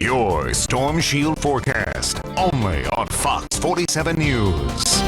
Your Storm Shield forecast, only on Fox 47 News.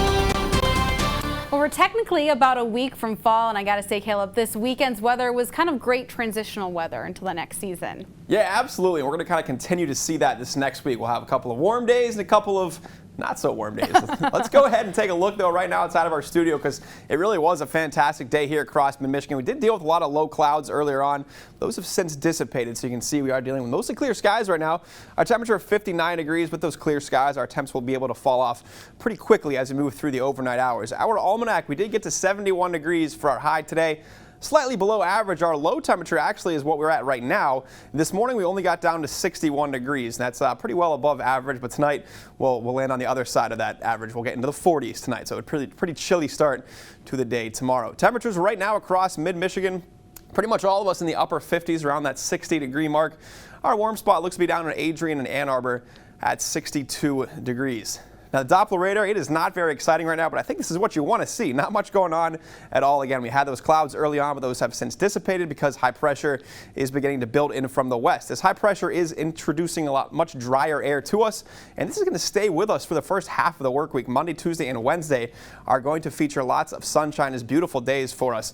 Well, we're technically about a week from fall, and I gotta say, Caleb, this weekend's weather was kind of great transitional weather until the next season. Yeah, absolutely. We're gonna kind of continue to see that this next week. We'll have a couple of warm days and a couple of not so warm days. Let's go ahead and take a look, though, right now outside of our studio, because it really was a fantastic day here across mid-Michigan. We did deal with a lot of low clouds earlier on. Those have since dissipated, so you can see we are dealing with mostly clear skies right now. Our temperature of 59 degrees. With those clear skies, our temps will be able to fall off pretty quickly as we move through the overnight hours. Our almanac, we did get to 71 degrees for our high today. Slightly below average. Our low temperature actually is what we're at right now. This morning we only got down to 61 degrees. That's pretty well above average, but tonight we'll land on the other side of that average. We'll get into the 40s tonight, so a pretty chilly start to the day tomorrow. Temperatures right now across mid-Michigan, pretty much all of us in the upper 50s, around that 60-degree mark. Our warm spot looks to be down in Adrian and Ann Arbor at 62 degrees. Now, the Doppler Radar, it is not very exciting right now, but I think this is what you want to see. Not much going on at all. Again, we had those clouds early on, but those have since dissipated because high pressure is beginning to build in from the west. This high pressure is introducing much drier air to us, and this is going to stay with us for the first half of the work week. Monday, Tuesday, and Wednesday are going to feature lots of sunshine as beautiful days for us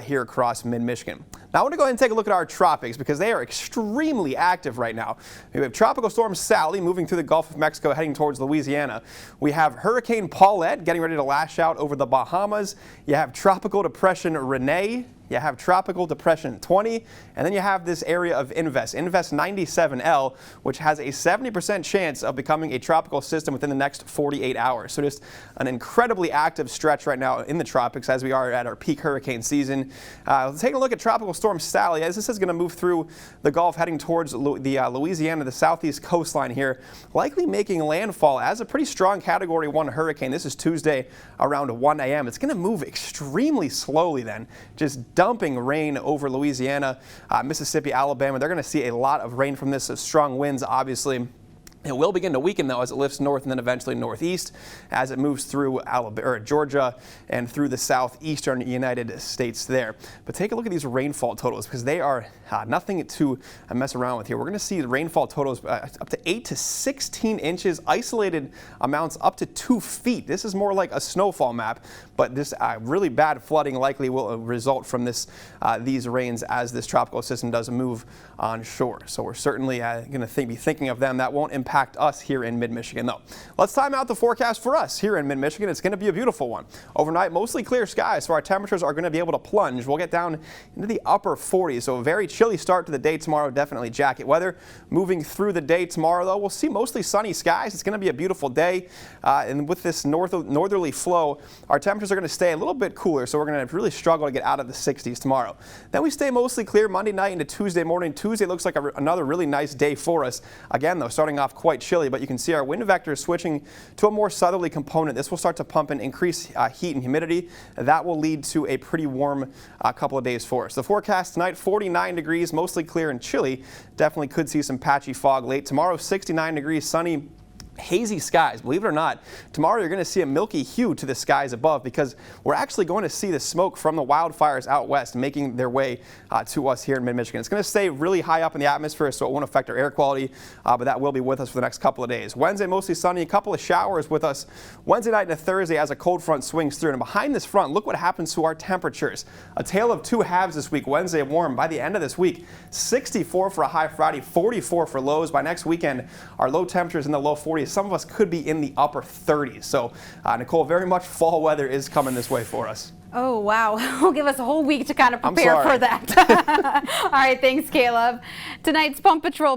here across mid-Michigan. Now, I want to go ahead and take a look at our tropics because they are extremely active right now. We have Tropical Storm Sally moving through the Gulf of Mexico heading towards Louisiana. We have Hurricane Paulette getting ready to lash out over the Bahamas. You have Tropical Depression Renee. You have Tropical Depression 20, and then you have this area of Invest 97L, which has a 70% chance of becoming a tropical system within the next 48 hours. So just an incredibly active stretch right now in the tropics as we are at our peak hurricane season. Let's take a look at Tropical Storm Sally as this is going to move through the Gulf heading towards the Louisiana, the southeast coastline here, likely making landfall as a pretty strong Category 1 hurricane. This is Tuesday around 1 a.m. It's going to move extremely slowly then, just dumping rain over Louisiana, Mississippi, Alabama. They're going to see a lot of rain from this, strong winds, obviously. It will begin to weaken, though, as it lifts north and then eventually northeast as it moves through Georgia and through the southeastern United States there. But take a look at these rainfall totals because they are nothing to mess around with here. We're going to see the rainfall totals up to 8 to 16 inches, isolated amounts up to 2 feet. This is more like a snowfall map, but this really bad flooding likely will result from these rains as this tropical system does move on shore. So we're certainly going to be thinking of them. That won't impact us here in mid-Michigan, though. Let's time out the forecast for us here in mid-Michigan. It's going to be a beautiful one. Overnight, mostly clear skies, so our temperatures are going to be able to plunge. We'll get down into the upper 40s, so a very chilly start to the day tomorrow. Definitely jacket weather. Moving through the day tomorrow, though, we'll see mostly sunny skies. It's going to be a beautiful day, and with this northerly flow, our temperatures are going to stay a little bit cooler, so we're going to really struggle to get out of the 60s tomorrow. Then we stay mostly clear Monday night into Tuesday morning. Tuesday looks like another really nice day for us. Again, though, starting off quite chilly, but you can see our wind vector is switching to a more southerly component. This will start to pump in increased heat and humidity. That will lead to a pretty warm couple of days for us. The forecast tonight, 49 degrees, mostly clear and chilly. Definitely could see some patchy fog late. Tomorrow, 69 degrees, sunny. Hazy skies. Believe it or not, tomorrow you're going to see a milky hue to the skies above because we're actually going to see the smoke from the wildfires out west making their way to us here in mid-Michigan. It's going to stay really high up in the atmosphere, so it won't affect our air quality, but that will be with us for the next couple of days. Wednesday, mostly sunny, a couple of showers with us Wednesday night into Thursday as a cold front swings through. And behind this front, look what happens to our temperatures. A tale of two halves this week. Wednesday warm. By the end of this week, 64 for a high Friday, 44 for lows. By next weekend, our low temperatures in the low 40s. Some of us could be in the upper 30s. So, Nicole, very much fall weather is coming this way for us. Oh, wow. Will give us a whole week to kind of prepare for that. All right, thanks, Caleb. Tonight's Pump Patrol